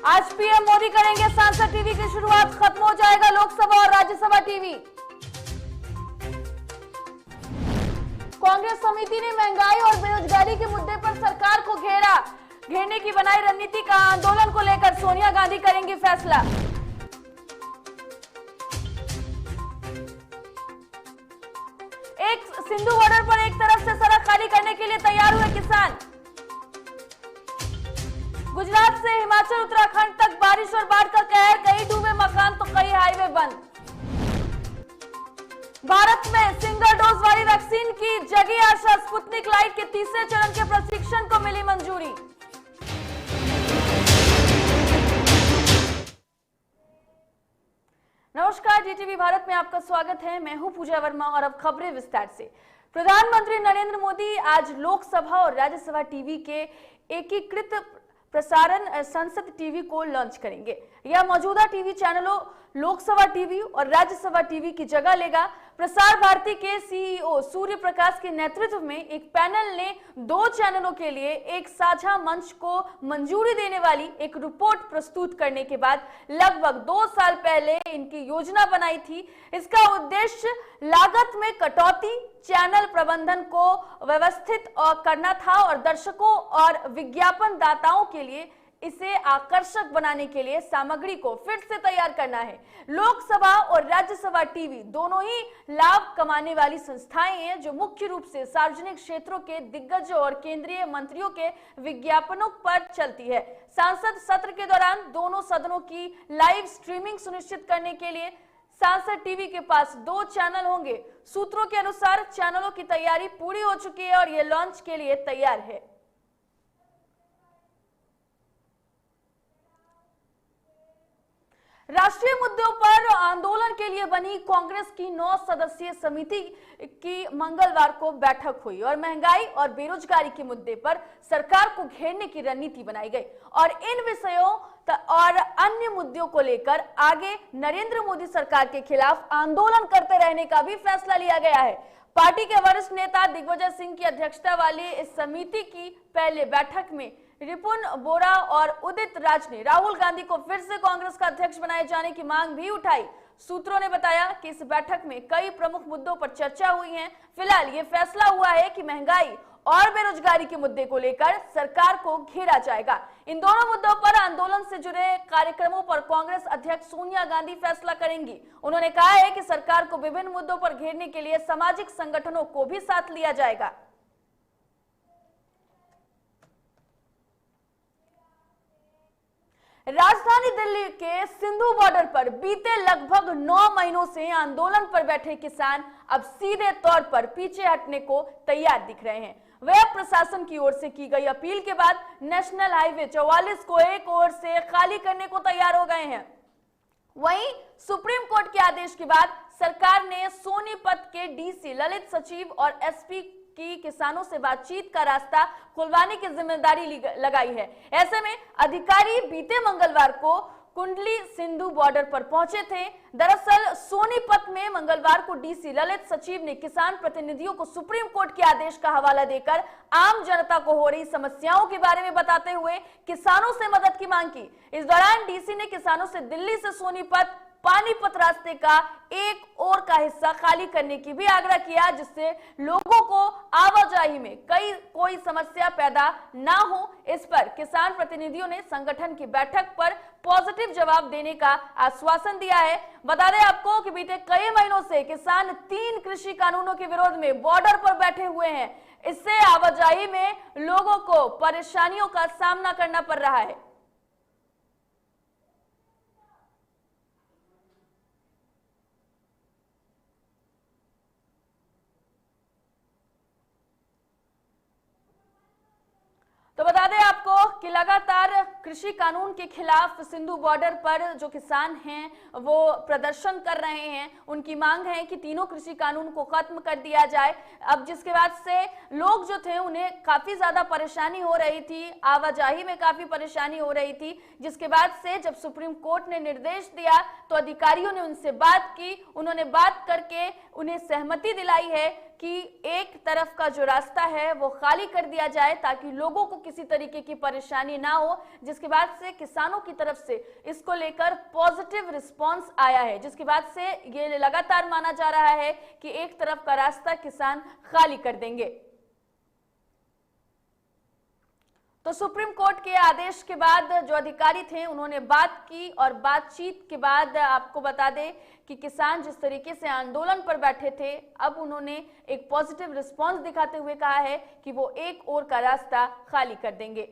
आज पीएम मोदी करेंगे सांसद टीवी की शुरुआत, खत्म हो जाएगा लोकसभा और राज्यसभा टीवी। कांग्रेस समिति ने महंगाई और बेरोजगारी के मुद्दे पर सरकार को घेरने की बनाई रणनीति का आंदोलन को लेकर सोनिया गांधी करेंगी फैसला। एक सिंधु बॉर्डर पर एक तरफ से सड़क खाली करने के लिए तैयार हुए किसान। गुजरात से हिमाचल उत्तराखंड तक बारिश और बाढ़ का कहर, कई डूबे मकान तो कई हाईवे बंद। भारत में सिंगल डोज वाली वैक्सीन की जगी आशा, स्पुतनिक लाइट के तीसरे चरण के प्रशिक्षण को मिली मंजूरी। नमस्कार, जीटीवी भारत में आपका स्वागत है। मैं हूं पूजा वर्मा और अब खबरें विस्तार से। प्रधानमंत्री नरेंद्र मोदी आज लोकसभा और राज्यसभा टीवी के एकीकृत प्रसारण संसद टीवी को लॉन्च करेंगे। यह मौजूदा टीवी चैनलों लोकसभा टीवी और राज्यसभा टीवी की जगह लेगा। प्रसार भारती के सीईओ सूर्य प्रकाश के नेतृत्व में एक पैनल ने 2 चैनलों के लिए एक साझा मंच को मंजूरी देने वाली एक रिपोर्ट प्रस्तुत करने के बाद लगभग 2 साल पहले इनकी योजना बनाई थी। इसका उद्देश्य लागत में कटौती, चैनल प्रबंधन को व्यवस्थित करना था और दर्शकों और विज्ञापन दाताओं के लिए इसे आकर्षक बनाने के लिए सामग्री को फिर से तैयार करना है। लोकसभा और राज्यसभा टीवी दोनों ही लाभ कमाने वाली संस्थाएं हैं जो मुख्य रूप से सार्वजनिक क्षेत्रों के दिग्गजों और केंद्रीय मंत्रियों के विज्ञापनों पर चलती है। सांसद सत्र के दौरान दोनों सदनों की लाइव स्ट्रीमिंग सुनिश्चित करने के लिए सांसद टीवी के पास 2 चैनल होंगे। सूत्रों के अनुसार चैनलों की तैयारी पूरी हो चुकी है और ये लॉन्च के लिए तैयार है। राष्ट्रीय मुद्दों पर आंदोलन के लिए बनी कांग्रेस की 9 सदस्यीय समिति की मंगलवार को बैठक हुई और महंगाई और बेरोजगारी के मुद्दे पर सरकार को घेरने की रणनीति बनाई गई और इन विषयों और अन्य मुद्दों को लेकर आगे नरेंद्र मोदी सरकार के खिलाफ आंदोलन करते रहने का भी फैसला लिया गया है। पार्टी के वरिष्ठ नेता दिग्विजय सिंह की अध्यक्षता वाली इस समिति की पहले बैठक में रिपुन बोरा और उदित राज ने राहुल गांधी को फिर से कांग्रेस का अध्यक्ष बनाए जाने की मांग भी उठाई। सूत्रों ने बताया कि इस बैठक में कई प्रमुख मुद्दों पर चर्चा हुई है। फिलहाल ये फैसला हुआ है कि महंगाई और बेरोजगारी के मुद्दे को लेकर सरकार को घेरा जाएगा। इन दोनों मुद्दों पर आंदोलन से जुड़े कार्यक्रमों पर कांग्रेस अध्यक्ष सोनिया गांधी फैसला करेंगी। उन्होंने कहा है कि सरकार को विभिन्न मुद्दों पर घेरने के लिए सामाजिक संगठनों को भी साथ लिया जाएगा। राजधानी दिल्ली के सिंधु बॉर्डर पर बीते लगभग 9 महीनों से आंदोलन पर बैठे किसान अब सीधे तौर पर पीछे हटने को तैयार दिख रहे हैं। वे अब प्रशासन की ओर से की गई अपील के बाद नेशनल हाईवे 44 को एक ओर से खाली करने को तैयार हो गए हैं। वहीं सुप्रीम कोर्ट के आदेश के बाद सरकार ने सोनीपत के डीसी, ललित सचिव और एसपी की किसानों से बातचीत का रास्ता खुलवाने की जिम्मेदारी लगाई है। ऐसे में अधिकारी बीते मंगलवार को कुंडली सिंधु बॉर्डर पर पहुंचे थे। दरअसल सोनीपत में मंगलवार को डीसी ललित सचिव ने किसान प्रतिनिधियों को सुप्रीम कोर्ट के आदेश का हवाला देकर आम जनता को हो रही समस्याओं के बारे में बताते हुए किसानों से मदद की मांग की। इस दौरान डीसी ने किसानों से दिल्ली से सोनीपत पानीपत रास्ते का एक और का हिस्सा खाली करने की भी आग्रह किया, जिससे लोगों को आवाजाही में कोई समस्या पैदा ना हो। इस पर किसान प्रतिनिधियों ने संगठन की बैठक पर पॉजिटिव जवाब देने का आश्वासन दिया है। बता दें आपको कि बीते कई महीनों से किसान 3 कृषि कानूनों के विरोध में बॉर्डर पर बैठे हुए हैं। इससे आवाजाही में लोगों को परेशानियों का सामना करना पड़ रहा है। तो बता दें आपको कि लगातार कृषि कानून के खिलाफ सिंधु बॉर्डर पर जो किसान हैं वो प्रदर्शन कर रहे हैं। उनकी मांग है कि तीनों कृषि कानून को खत्म कर दिया जाए। अब जिसके बाद से लोग जो थे उन्हें काफी ज्यादा परेशानी हो रही थी, आवाजाही में काफी परेशानी हो रही थी, जिसके बाद से जब सुप्रीम कोर्ट ने निर्देश दिया तो अधिकारियों ने उनसे बात की। उन्होंने बात करके उन्हें सहमति दिलाई है कि एक तरफ का जो रास्ता है वो खाली कर दिया जाए ताकि लोगों को किसी तरीके की परेशानी ना हो, जिसके बाद से किसानों की तरफ से इसको लेकर पॉजिटिव रिस्पांस आया है, जिसके बाद से ये लगातार माना जा रहा है कि एक तरफ का रास्ता किसान खाली कर देंगे। तो सुप्रीम कोर्ट के आदेश के बाद जो अधिकारी थे उन्होंने बात की और बातचीत के बाद आपको बता दें कि किसान जिस तरीके से आंदोलन पर बैठे थे, अब उन्होंने एक पॉजिटिव रिस्पांस दिखाते हुए कहा है कि वो एक और का रास्ता खाली कर देंगे।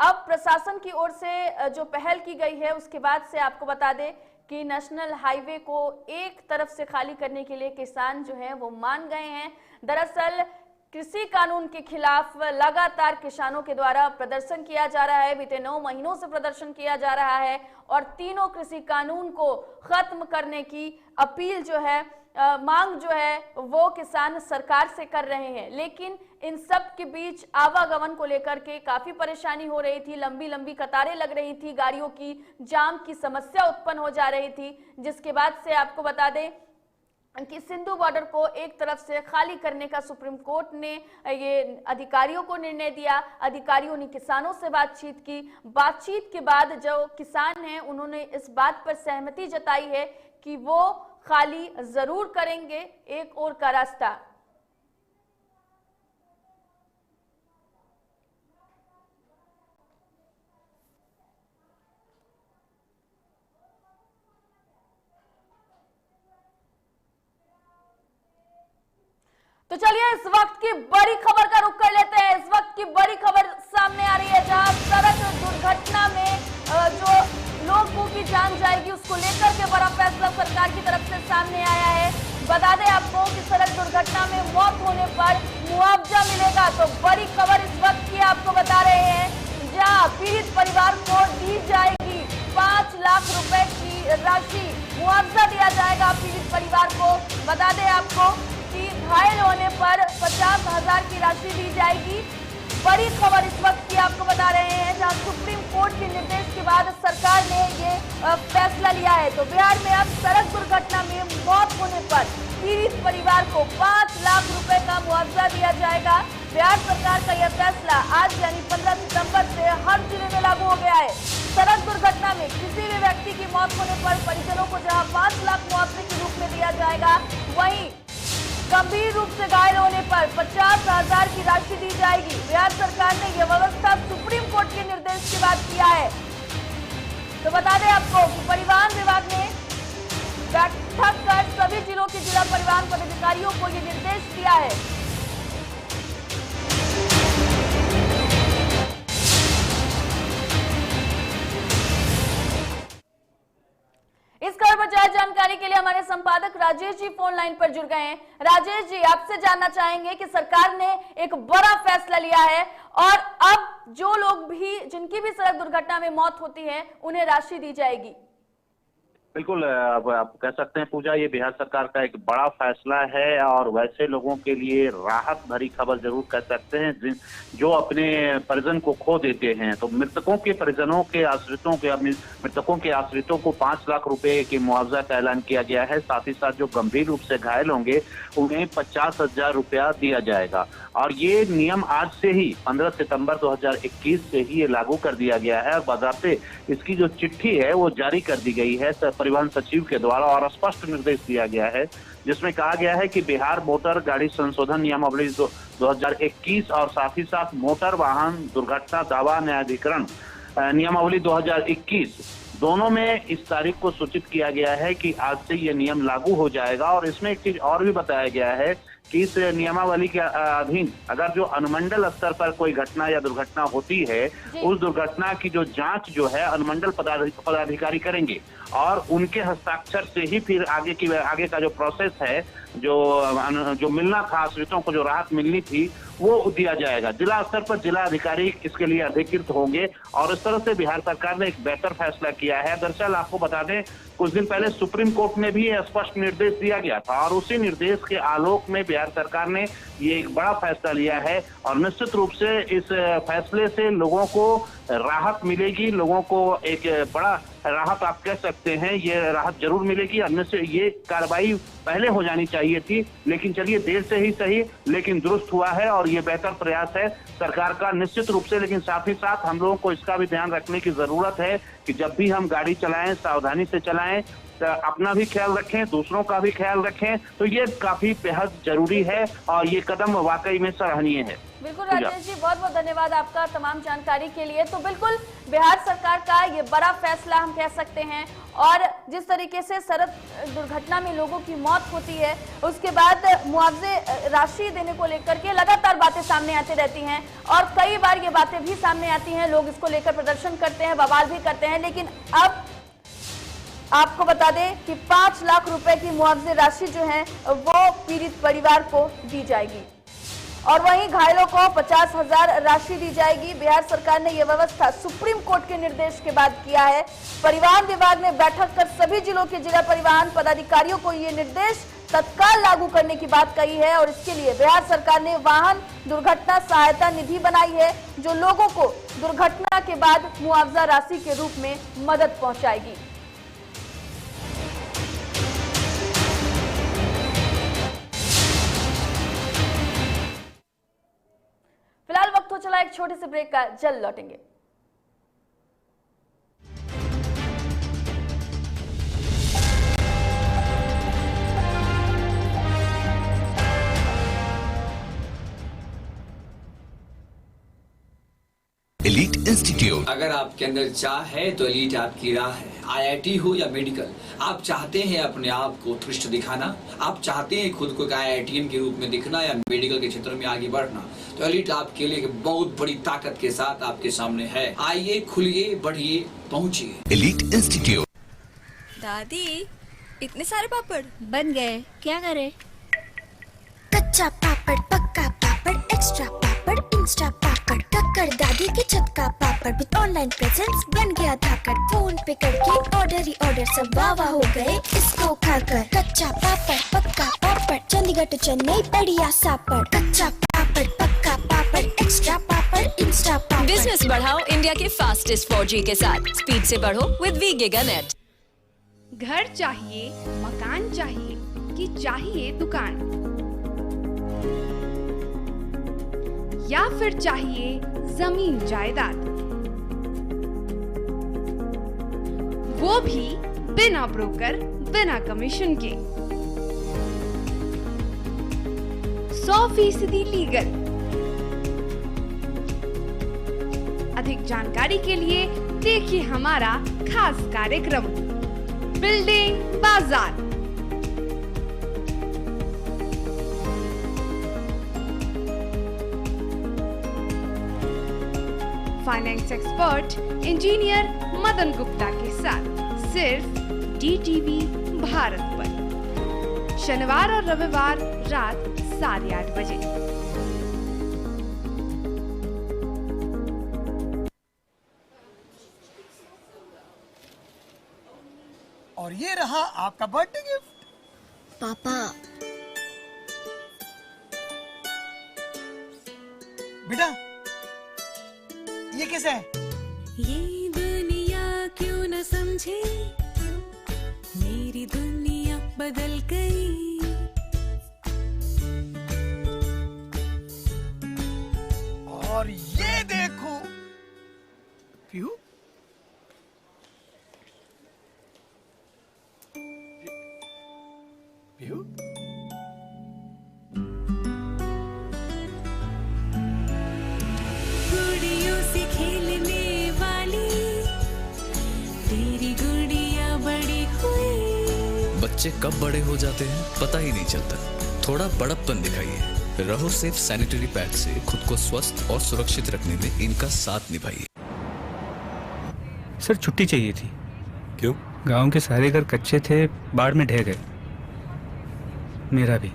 अब प्रशासन की ओर से जो पहल की गई है उसके बाद से आपको बता दें कि नेशनल हाईवे को एक तरफ से खाली करने के लिए किसान जो है वो मान गए हैं। दरअसल कृषि कानून के खिलाफ लगातार किसानों के द्वारा प्रदर्शन किया जा रहा है, बीते 9 महीनों से प्रदर्शन किया जा रहा है और तीनों कृषि कानून को खत्म करने की अपील जो है, मांग जो है वो किसान सरकार से कर रहे हैं। लेकिन इन सब के बीच आवागमन को लेकर के काफी परेशानी हो रही थी, लंबी लंबी कतारें लग रही थी, गाड़ियों की जाम की समस्या उत्पन्न हो जा रही थी, जिसके बाद से आपको बता दें कि सिंधु बॉर्डर को एक तरफ से खाली करने का सुप्रीम कोर्ट ने ये अधिकारियों को निर्णय दिया। अधिकारियों ने किसानों से बातचीत की, बातचीत के बाद जो किसान हैं उन्होंने इस बात पर सहमति जताई है कि वो खाली जरूर करेंगे एक और का रास्ता। तो चलिए इस वक्त की बड़ी खबर का रुख कर लेते हैं। इस वक्त की बड़ी खबर सामने आ रही है जहां सड़क दुर्घटना में जो लोगों की जान जाएगी उसको लेकर के बड़ा फैसला सरकार की तरफ से सामने आया है। बता दें आपको कि सड़क दुर्घटना में मौत होने पर मुआवजा मिलेगा। तो बड़ी खबर इस वक्त की आपको बता रहे हैं, जहां पीड़ित परिवार को दी जाएगी 5 लाख रुपए की राशि, मुआवजा दिया जाएगा पीड़ित परिवार को। बता दें आपको कि घायल होने पर 50,000 की राशि दी जाएगी। बड़ी खबर इस वक्त की आपको बता रहे हैं, जहां सुप्रीम कोर्ट के निर्देश के बाद सरकार ने ये फैसला लिया है। तो बिहार में अब सड़क दुर्घटना में मौत होने पर पीड़ित परिवार को 5 लाख रुपए का मुआवजा दिया जाएगा। बिहार सरकार का यह फैसला आज यानी 15 सितंबर से हर जिले में लागू हो गया है। सड़क दुर्घटना में किसी भी व्यक्ति की मौत होने पर परिजनों को जहां 5 लाख मुआवजे के रूप में दिया जाएगा, वहीं गंभीर रूप से घायल होने पर 50,000 की राशि दी जाएगी। बिहार सरकार ने यह व्यवस्था सुप्रीम कोर्ट के निर्देश के बाद किया है। तो बता दें आपको कि परिवहन विभाग ने बैठक कर सभी जिलों के जिला परिवहन पदाधिकारियों को यह निर्देश दिया है। इस खबर पर ज्यादा जानकारी के लिए हमारे संपादक राजेश जी फोन लाइन पर जुड़ गए हैं। राजेश जी, आपसे जानना चाहेंगे कि सरकार ने एक बड़ा फैसला लिया है और अब जो लोग भी जिनकी भी सड़क दुर्घटना में मौत होती है उन्हें राशि दी जाएगी। बिल्कुल, अब आप कह सकते हैं पूजा, ये बिहार सरकार का एक बड़ा फैसला है और वैसे लोगों के लिए राहत भरी खबर जरूर कह सकते हैं जो अपने परिजन को खो देते हैं। तो मृतकों के परिजनों के आश्रितों के मृतकों के आश्रितों को 5 लाख रुपए के मुआवजा का ऐलान किया गया है। साथ ही साथ जो गंभीर रूप से घायल होंगे उन्हें 50,000 रुपया दिया जाएगा। और ये नियम आज से ही 15 सितंबर 2021 से ही ये लागू कर दिया गया है और बाज़ाब्ते इसकी जो चिट्ठी है वो जारी कर दी गई है परिवहन सचिव के द्वारा और स्पष्ट निर्देश दिया गया है, जिसमें कहा गया है कि बिहार मोटर गाड़ी संशोधन नियमावली 2021 और साथ ही साथ मोटर वाहन दुर्घटना दावा न्यायाधिकरण नियमावली 2021 दोनों में इस तारीख को सूचित किया गया है कि आज से ये नियम लागू हो जाएगा। और इसमें एक चीज और भी बताया गया है कि इस नियमावली के अधीन अगर जो अनुमंडल स्तर पर कोई घटना या दुर्घटना होती है, उस दुर्घटना की जो जांच जो है अनुमंडल पदाधिकारी करेंगे और उनके हस्ताक्षर से ही फिर आगे का जो प्रोसेस है, जो मिलना था आश्रितों को, जो राहत मिलनी थी, वो दिया जाएगा। जिला स्तर पर जिला अधिकारी इसके लिए अधिकृत होंगे और इस तरह से बिहार सरकार ने एक बेहतर फैसला किया है। दरअसल आपको बता दें, कुछ दिन पहले सुप्रीम कोर्ट में भी स्पष्ट निर्देश दिया गया था और उसी निर्देश के आलोक में बिहार सरकार ने ये एक बड़ा फैसला लिया है और निश्चित रूप से इस फैसले से लोगों को राहत मिलेगी, लोगों को एक बड़ा राहत आप कह सकते हैं, ये राहत जरूर मिलेगी। अन्य से ये कार्रवाई पहले हो जानी चाहिए थी, लेकिन चलिए देर से ही सही, लेकिन दुरुस्त हुआ है और ये बेहतर प्रयास है सरकार का निश्चित रूप से। लेकिन साथ ही साथ हम लोगों को इसका भी ध्यान रखने की जरूरत है कि जब भी हम गाड़ी चलाएं सावधानी से चलाएं, अपना भी ख्याल रखें, दूसरों का भी ख्याल रखें। तो ये काफी बेहद जरूरी है और ये कदम वाकई में सराहनीय है। बिल्कुल राजेश जी, बहुत बहुत धन्यवाद आपका तमाम जानकारी के लिए। तो बिल्कुल बिहार सरकार का ये बड़ा फैसला हम कह सकते हैं, और जिस तरीके से सड़क दुर्घटना में लोगों की मौत होती है उसके बाद मुआवजे राशि देने को लेकर के लगातार बातें सामने आती रहती हैं, और कई बार ये बातें भी सामने आती हैं, लोग इसको लेकर प्रदर्शन करते हैं, बवाल भी करते हैं। लेकिन अब आपको बता दें कि 5 लाख रुपए की मुआवजे राशि जो है वो पीड़ित परिवार को दी जाएगी, और वहीं घायलों को 50,000 राशि दी जाएगी। बिहार सरकार ने यह व्यवस्था सुप्रीम कोर्ट के निर्देश के बाद किया है। परिवहन विभाग ने बैठक कर सभी जिलों के जिला परिवहन पदाधिकारियों को ये निर्देश तत्काल लागू करने की बात कही है, और इसके लिए बिहार सरकार ने वाहन दुर्घटना सहायता निधि बनाई है, जो लोगों को दुर्घटना के बाद मुआवजा राशि के रूप में मदद पहुंचाएगी। फिलहाल वक्त हो चला एक छोटे से ब्रेक का, जल्द लौटेंगे। Elite institute. अगर आपके अंदर चाह है तो एलीट आपकी राह है। IIT हो या मेडिकल, आप चाहते हैं अपने आप को उत्कृष्ट दिखाना, आप चाहते हैं खुद को एक IITian के रूप में दिखना या मेडिकल के क्षेत्र में आगे बढ़ना, तो एलीट आपके लिए एक बहुत बड़ी ताकत के साथ आपके सामने है। आइए, खुलिए, बढ़िए, पहुंचिए। Elite institute. दादी, इतने सारे पापड़ बन गए, क्या करे? कच्चा पापड़, पक्का पापड़, एक्स्ट्रा पापड़, इंस्टा पापड़, कक्कर दादी के छत का पापड़ विद ऑनलाइन प्रेजेंस बन गया धाकड़। फोन पे करके ऑर्डर ही ऑर्डर, सब वाह हो गए इसको खाकर। कच्चा पापड़, पक्का पापड़, चंडीगढ़ टू चेन्नई बढ़िया सापड़। कच्चा पापड़, पक्का पापड़, एक्स्ट्रा पापड़, इंस्टा पापड़। बिजनेस बढ़ाओ इंडिया के फास्टेस्ट 4G के साथ। स्पीड से बढ़ो विद वी गिगानेट। घर चाहिए, मकान चाहिए कि चाहिए दुकान, या फिर चाहिए जमीन जायदाद, वो भी बिना ब्रोकर, बिना कमीशन के, 100% लीगल। अधिक जानकारी के लिए देखिए हमारा खास कार्यक्रम बिल्डिंग बाजार। Finance expert engineer Madan Gupta के साथ सिर्फ DTV भारत पर, शनिवार और रविवार रात 8:30 बजे। और ये रहा आपका बर्थडे गिफ्ट। पापा, बेटा ये कैसा है? ये दुनिया क्यों न समझे, मेरी दुनिया बदल गई। और ये देखो पीहू, पीहू गुड़ियों से खेलने वाली तेरी गुड़िया बड़ी हुई। बच्चे कब बड़े हो जाते हैं पता ही नहीं चलता। थोड़ा बड़प्पन दिखाइए। रहो सेफ सैनिटरी पैड से खुद को स्वस्थ और सुरक्षित रखने में इनका साथ निभाइए। सर छुट्टी चाहिए थी। क्यों? गांव के सारे घर कच्चे थे, बाढ़ में ढह गए, मेरा भी।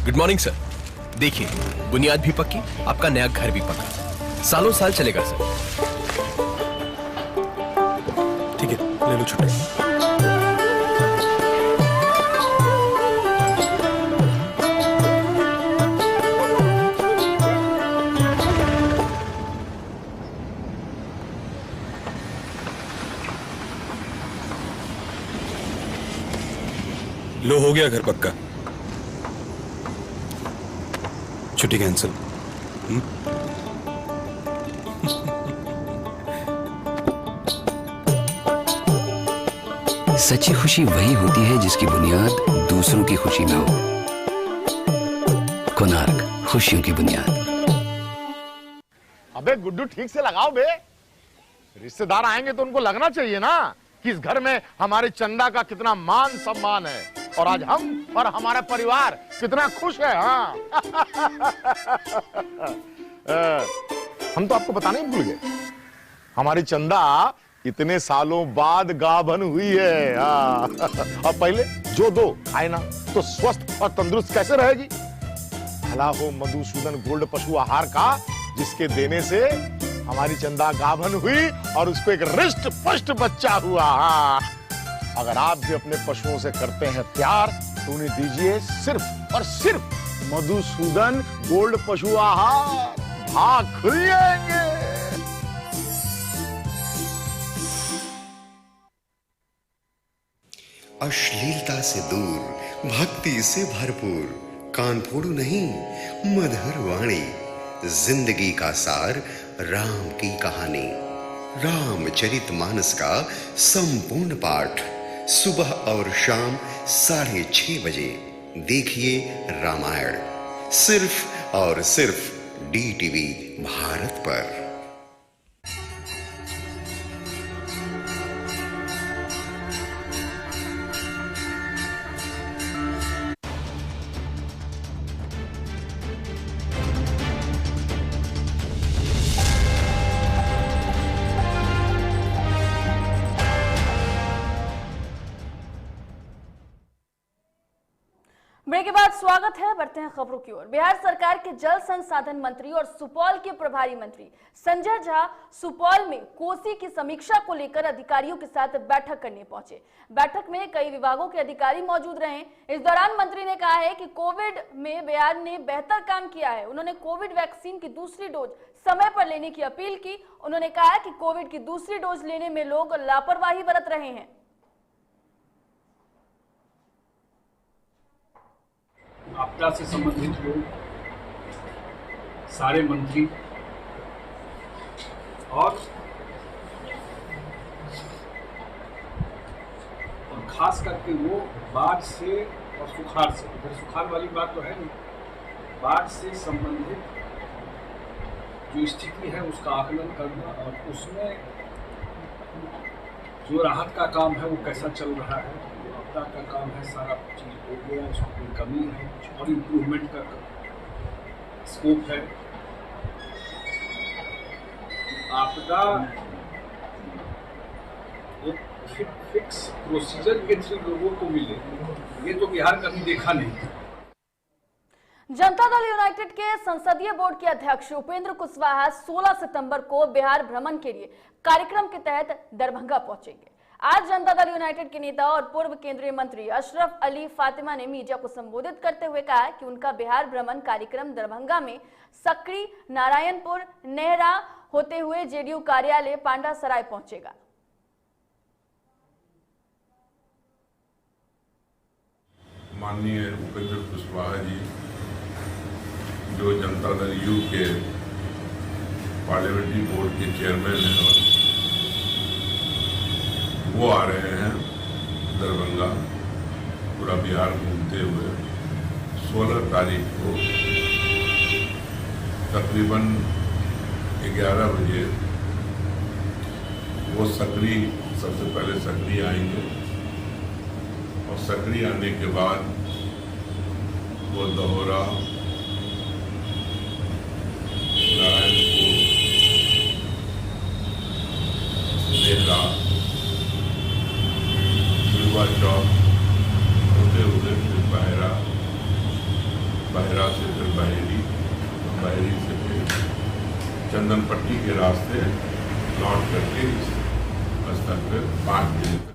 Good morning sir. देखिए, बुनियाद भी पक्की, आपका नया घर भी पक्का, सालों साल चलेगा सर। ठीक है, ले लो छुट्टी। गया घर पक्का। छुट्टी कैंसिल। सच्ची खुशी वही होती है जिसकी बुनियाद दूसरों की खुशी में हो। कोणार्क, खुशियों की बुनियाद। अबे गुड्डू ठीक से लगाओ बे, रिश्तेदार आएंगे तो उनको लगना चाहिए ना कि इस घर में हमारे चंदा का कितना मान सम्मान है और आज हम और हमारा परिवार कितना खुश है। हाँ हम तो आपको बताना ही भूल गए, हमारी चंदा इतने सालों बाद गाभन हुई है। और पहले जो दो खाए ना तो स्वस्थ और तंदुरुस्त कैसे रहेगी। भला हो मधुसूदन गोल्ड पशु आहार का, जिसके देने से हमारी चंदा गाभन हुई और उसको एक रिष्ट पुष्ट बच्चा हुआ। अगर आप भी अपने पशुओं से करते हैं प्यार तो उन्हें दीजिए सिर्फ और सिर्फ मधुसूदन गोल्ड पशु आहार, भाग खुल जाएंगे। अश्लीलता से दूर, भक्ति से भरपूर, कानफोड़ू नहीं मधुर वाणी, जिंदगी का सार, राम की कहानी, रामचरितमानस का संपूर्ण पाठ सुबह और शाम 6:30 बजे देखिए रामायण, सिर्फ और सिर्फ DTV भारत पर। ब्रेक के बाद स्वागत है। बढ़ते हैं खबरों की ओर। बिहार सरकार के जल संसाधन मंत्री और सुपौल के प्रभारी मंत्री संजय झा सुपौल में कोसी की समीक्षा को लेकर अधिकारियों के साथ बैठक करने पहुंचे। बैठक में कई विभागों के अधिकारी मौजूद रहे। इस दौरान मंत्री ने कहा है कि कोविड में बिहार ने बेहतर काम किया है। उन्होंने कोविड वैक्सीन की दूसरी डोज समय पर लेने की अपील की। उन्होंने कहा कि कोविड की दूसरी डोज लेने में लोग लापरवाही बरत रहे हैं। आपदा से संबंधित लोग, सारे मंत्री और खास करके वो बाढ़ से और सुखाड़ से, इधर सुखाड़ वाली बात तो है नहीं, बाढ़ से संबंधित जो स्थिति है उसका आकलन करना और उसमें जो राहत का काम है वो कैसा चल रहा है, आपदा का काम है सारा चीज हो गया, उसमें कोई कमी है और इम्प्रूवमेंट का स्कोप है। आपदा एक फिक्स प्रोसीजर के थ्रू लोगों को मिले, ये तो बिहार कभी देखा नहीं। जनता दल यूनाइटेड के संसदीय बोर्ड के अध्यक्ष उपेंद्र कुशवाहा 16 सितंबर को बिहार भ्रमण के लिए कार्यक्रम के तहत दरभंगा पहुंचेंगे। आज जनता दल यूनाइटेड के नेता और पूर्व केंद्रीय मंत्री अशरफ अली फातिमा ने मीडिया को संबोधित करते हुए कहा कि उनका बिहार भ्रमण कार्यक्रम दरभंगा में सकरी, नारायणपुर, नेहरा होते हुए जेडीयू कार्यालय पांडा सराय पहुंचेगा। माननीय उपेंद्र कुशवाहा जी जो जनता दल यू के पार्लियामेंट्री बोर्ड के चेयरमैन हैं और वो आ रहे हैं दरभंगा पूरा बिहार घूमते हुए। 16 तारीख को तकरीबन 11 बजे वो सकरी, सबसे पहले सकरी आएंगे और सकरी आने के बाद वो दहोरा, नारायणपुर, नेहरा, चौक होते हुए फिर बहरा, बहरा से फिर बहेरी, बहेरी से फिर चंदन पट्टी के रास्ते लौट करके स्थल पर 5 बजे तक।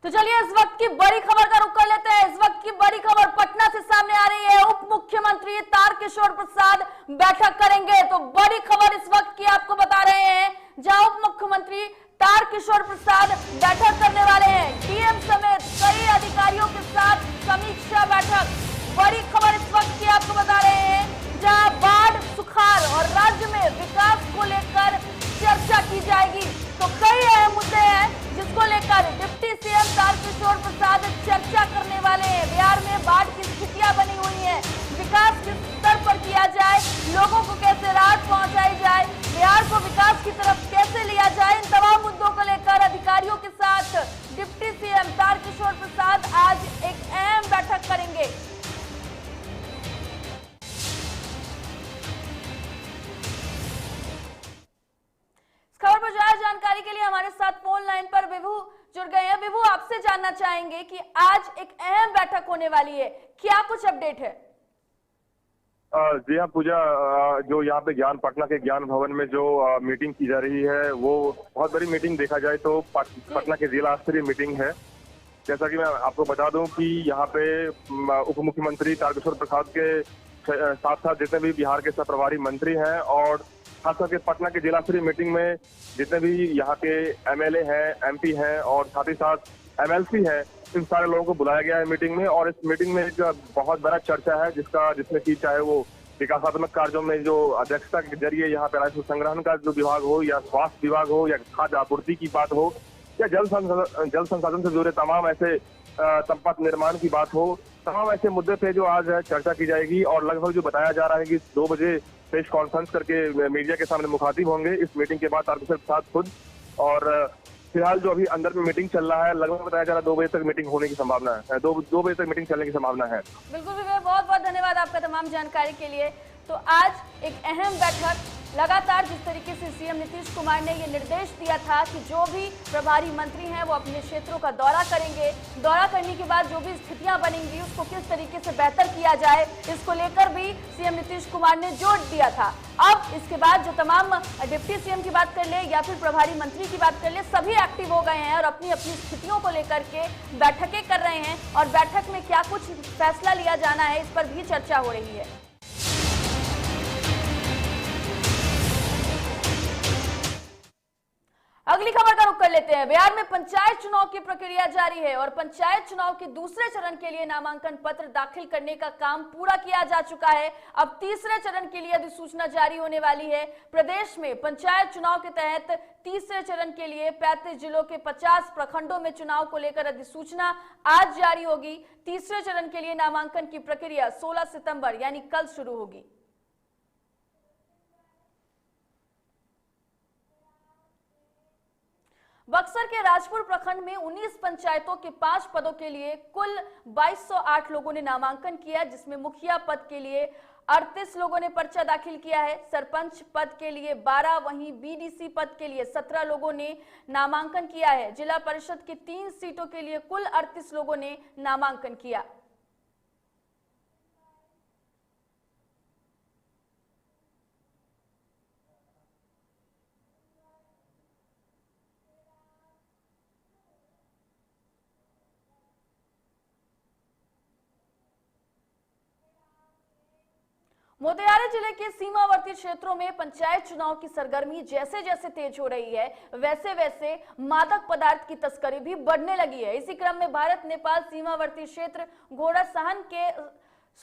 तो चलिए इस वक्त की बड़ी खबर का रुख कर लेते हैं। इस वक्त की बड़ी खबर पटना से सामने आ रही है। उप मुख्यमंत्री तारकिशोर प्रसाद बैठक करेंगे। तो बड़ी खबर इस वक्त की आपको बता रहे हैं, जहां उप मुख्यमंत्री तारकिशोर प्रसाद बैठक करने वाले हैं। डीएम समेत कई अधिकारियों के साथ समीक्षा बैठक। बड़ी खबर इस वक्त की आपको बता रहे हैं, जहां बाढ़, सुखाड़ और राज्य में विकास को लेकर चर्चा की जाएगी। तो कई अहम मुद्दे हैं जिसको लेकर डिप्टी सीएम तारकिशोर प्रसाद चर्चा करने वाले हैं। बिहार में बाढ़ की स्थितियां बनी हुई हैं, विकास किस स्तर पर किया जाए, लोगों को कैसे राहत पहुंचाई जाए, बिहार को विकास की तरफ कैसे लिया जाए, इन तमाम मुद्दों को लेकर अधिकारियों के साथ डिप्टी सीएम तारकिशोर प्रसाद आज एक अहम बैठक करेंगे। खबर पर ज्यादा जानकारी के लिए हमारे साथ फोन लाइन पर विभू जुड़ गए हैं। विभू, आपसे जानना चाहेंगे कि आज एक अहम बैठक होने वाली है, क्या कुछ अपडेट है? जी हाँ पूजा, जो यहाँ पे पटना के ज्ञान भवन में जो मीटिंग की जा रही है वो बहुत बड़ी मीटिंग देखा जाए तो पटना के जिला स्तरीय मीटिंग है। जैसा कि मैं आपको बता दूं कि यहाँ पे उप मुख्यमंत्री तारकिशोर प्रसाद के साथ साथ जितने भी बिहार के सब प्रभारी मंत्री हैं और खास करके पटना के जिला स्तरीय मीटिंग में जितने भी यहाँ के एमएलए हैं, एमपी हैं और साथ ही साथ एमएलसी हैं, इन सारे लोगों को बुलाया गया है मीटिंग में। और इस मीटिंग में एक बहुत बड़ा चर्चा है जिसमें कि चाहे वो विकासात्मक कार्यों में जो अध्यक्षता के जरिए यहाँ पे राजस्व संग्रहण का जो विभाग हो या स्वास्थ्य विभाग हो या खाद्य आपूर्ति की बात हो या जल संसाधन से जुड़े तमाम ऐसे संपत्त निर्माण की बात हो, तमाम ऐसे मुद्दे पे जो आज है चर्चा की जाएगी। और लगभग जो बताया जा रहा है कि 2 बजे प्रेस कॉन्फ्रेंस करके मीडिया के सामने मुखातिब होंगे इस मीटिंग के बाद तारकिशोर प्रसाद खुद। और फिलहाल जो अभी अंदर में मीटिंग चल रहा है, लगभग बताया जा रहा है 2 बजे तक मीटिंग होने की संभावना है, 2 बजे तक मीटिंग चलने की संभावना है। बिल्कुल विवेक, बहुत बहुत धन्यवाद आपका तमाम जानकारी के लिए। तो आज एक अहम बैठक, लगातार जिस तरीके से सीएम नीतीश कुमार ने ये निर्देश दिया था कि जो भी प्रभारी मंत्री हैं वो अपने क्षेत्रों का दौरा करेंगे, दौरा करने के बाद जो भी स्थितियां बनेंगी उसको किस तरीके से बेहतर किया जाए, इसको लेकर भी सीएम नीतीश कुमार ने जोर दिया था। अब इसके बाद जो तमाम डिप्टी सीएम की बात कर ले या फिर प्रभारी मंत्री की बात कर ले, सभी एक्टिव हो गए हैं और अपनी अपनी स्थितियों को लेकर के बैठकें कर रहे हैं और बैठक में क्या कुछ फैसला लिया जाना है इस पर भी चर्चा हो रही है। अगली खबर का रुख कर लेते हैं। बिहार में पंचायत चुनाव की प्रक्रिया जारी है और पंचायत चुनाव के दूसरे चरण के लिए नामांकन पत्र दाखिल करने का काम पूरा किया जा चुका है। अब तीसरे चरण के लिए अधिसूचना जारी होने वाली है। प्रदेश में पंचायत चुनाव के तहत तीसरे चरण के लिए 35 जिलों के 50 प्रखंडों में चुनाव को लेकर अधिसूचना आज जारी होगी। तीसरे चरण के लिए नामांकन की प्रक्रिया 16 सितंबर यानी कल शुरू होगी। बक्सर के राजपुर प्रखंड में 19 पंचायतों के 5 पदों के लिए कुल 2208 लोगों ने नामांकन किया, जिसमें मुखिया पद के लिए 38 लोगों ने पर्चा दाखिल किया है। सरपंच पद के लिए 12, वहीं बीडीसी पद के लिए 17 लोगों ने नामांकन किया है। जिला परिषद की 3 सीटों के लिए कुल 38 लोगों ने नामांकन किया। मोतिहारी जिले के सीमावर्ती क्षेत्रों में पंचायत चुनाव की सरगर्मी जैसे जैसे तेज हो रही है, वैसे वैसे मादक पदार्थ की तस्करी भी बढ़ने लगी है। इसी क्रम में भारत नेपाल सीमावर्ती क्षेत्र घोड़ासहन के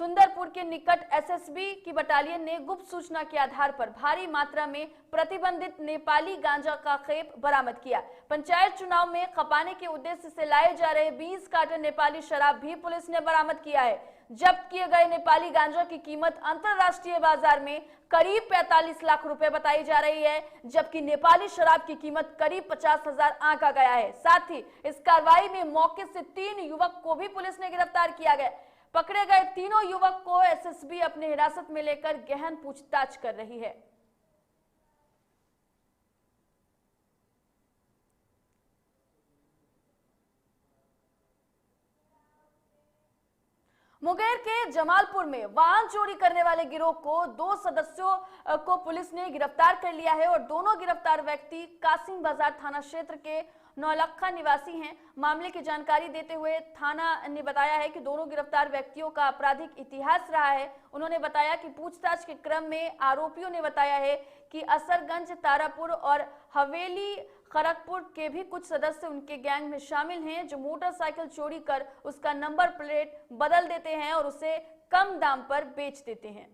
सुंदरपुर के निकट एसएसबी की बटालियन ने गुप्त सूचना के आधार पर भारी मात्रा में प्रतिबंधित नेपाली गांजा का खेप बरामद किया। पंचायत चुनाव में खपाने के उद्देश्य से लाए जा रहे 20 कार्टन नेपाली शराब भी पुलिस ने बरामद किया है। जब्त किए गए नेपाली गांजा की कीमत अंतरराष्ट्रीय बाजार में करीब 45 लाख रुपए बताई जा रही है, जबकि नेपाली शराब की कीमत करीब 50,000 आंका गया है। साथ ही इस कार्रवाई में मौके से 3 युवक को भी पुलिस ने गिरफ्तार किया गया। पकड़े गए तीनों युवक को एसएसबी अपने हिरासत में लेकर गहन पूछताछ कर रही है। मुंगेर के जमालपुर में वाहन चोरी करने वाले गिरोह को 2 सदस्यों को पुलिस ने गिरफ्तार कर लिया है और दोनों गिरफ्तार व्यक्ति कासिम बाजार थाना क्षेत्र के नौलखा निवासी हैं। मामले की जानकारी देते हुए थाना ने बताया है कि दोनों गिरफ्तार व्यक्तियों का आपराधिक इतिहास रहा है। उन्होंने बताया कि पूछताछ के क्रम में आरोपियों ने बताया है कि असरगंज, तारापुर और हवेली खड़गपुर के भी कुछ सदस्य उनके गैंग में शामिल हैं, जो मोटरसाइकिल चोरी कर उसका नंबर प्लेट बदल देते हैं और उसे कम दाम पर बेच देते हैं।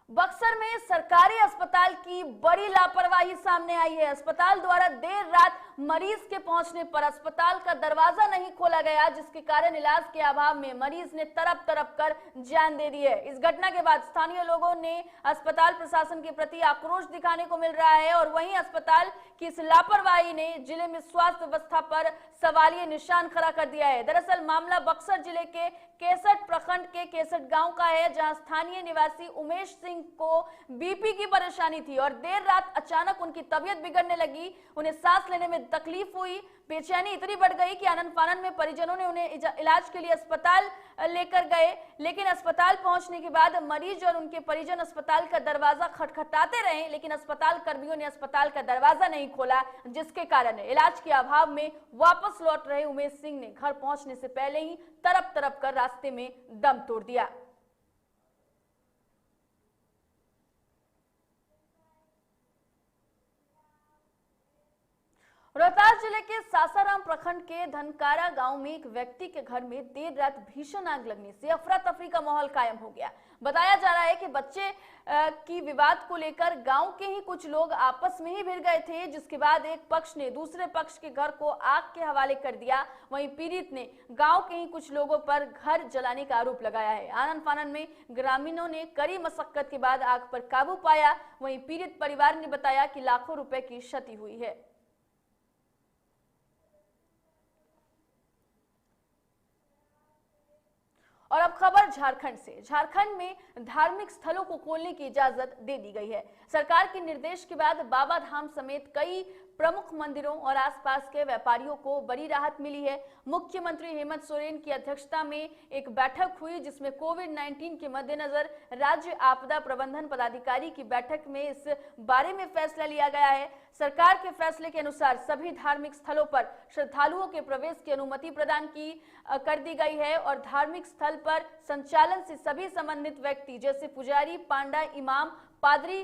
बक्सर में सरकारी अस्पताल की बड़ी लापरवाही सामने आई है। अस्पताल द्वारा देर रात मरीज के पहुंचने पर अस्पताल का दरवाजा नहीं खोला गया, जिसके कारण इलाज के अभाव में मरीज ने तड़प तड़प कर जान दे दी है। इस घटना के बाद स्थानीय लोगों ने अस्पताल प्रशासन के प्रति आक्रोश दिखाने को मिल रहा है और वहीं अस्पताल की इस लापरवाही ने जिले में स्वास्थ्य व्यवस्था पर सवालिया निशान खड़ा कर दिया है। दरअसल मामला बक्सर जिले के केसट प्रखंड के केसट गांव का है, जहां स्थानीय निवासी उमेश सिंह को बीपी की परेशानी थी और देर रात अचानक उनकी तबीयत बिगड़ने लगी। उन्हें सांस लेने में तकलीफ हुई, बेचैनी इतनी बढ़ गई कि आनन फानन में परिजनों ने उन्हें इलाज के लिए अस्पताल लेकर गए, लेकिन अस्पताल पहुंचने के बाद मरीज और उनके परिजन अस्पताल का दरवाजा खटखटाते रहे, लेकिन अस्पताल कर्मियों ने अस्पताल का दरवाजा नहीं खोला, जिसके कारण इलाज के अभाव में वापस लौट रहे उमेश सिंह ने घर पहुंचने से पहले ही तड़प तड़प कर रास्ते में दम तोड़ दिया। रोहतास जिले के सासाराम प्रखंड के धनकारा गांव में एक व्यक्ति के घर में देर रात भीषण आग लगने से अफरा तफरी का माहौल कायम हो गया। बताया जा रहा है कि बच्चे की विवाद को लेकर गांव के ही कुछ लोग आपस में ही भिड़ गए थे, जिसके बाद एक पक्ष ने दूसरे पक्ष के घर को आग के हवाले कर दिया। वहीं पीड़ित ने गांव के ही कुछ लोगों पर घर जलाने का आरोप लगाया है। आनन फानन में ग्रामीणों ने कड़ी मशक्कत के बाद आग पर काबू पाया। वहीं पीड़ित परिवार ने बताया कि लाखों रुपए की क्षति हुई है। और अब खबर झारखंड से। झारखंड में धार्मिक स्थलों को खोलने की इजाजत दे दी गई है। सरकार के निर्देश के बाद बाबा धाम समेत कई प्रमुख मंदिरों और आसपास के व्यापारियों को बड़ी राहत मिली है। मुख्यमंत्री हेमंत सोरेन की अध्यक्षता में एक बैठक हुई, जिसमें कोविड-19 के मद्देनजर राज्य आपदा प्रबंधन पदाधिकारी की बैठक में इस बारे में फैसला लिया गया है। सरकार के फैसले के अनुसार सभी धार्मिक स्थलों पर श्रद्धालुओं के प्रवेश की अनुमति प्रदान कर दी गई है और धार्मिक स्थल पर संचालन से सभी संबंधित व्यक्ति जैसे पुजारी, पांडा, इमाम, पादरी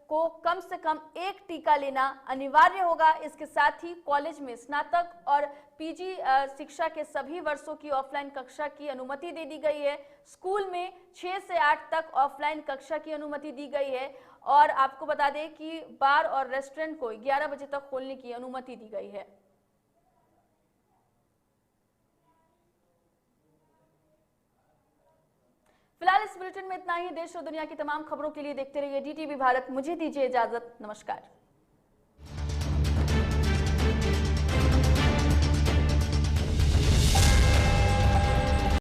को कम से कम एक टीका लेना अनिवार्य होगा। इसके साथ ही कॉलेज में स्नातक और पीजी शिक्षा के सभी वर्षों की ऑफलाइन कक्षा की अनुमति दे दी गई है। स्कूल में 6 से 8 तक ऑफलाइन कक्षा की अनुमति दी गई है और आपको बता दें कि बार और रेस्टोरेंट को 11 बजे तक खोलने की अनुमति दी गई है। फिलहाल इस बुलेटिन में इतना ही। देश और दुनिया की तमाम खबरों के लिए देखते रहिए DTV भारत। मुझे दीजिए इजाजत। नमस्कार।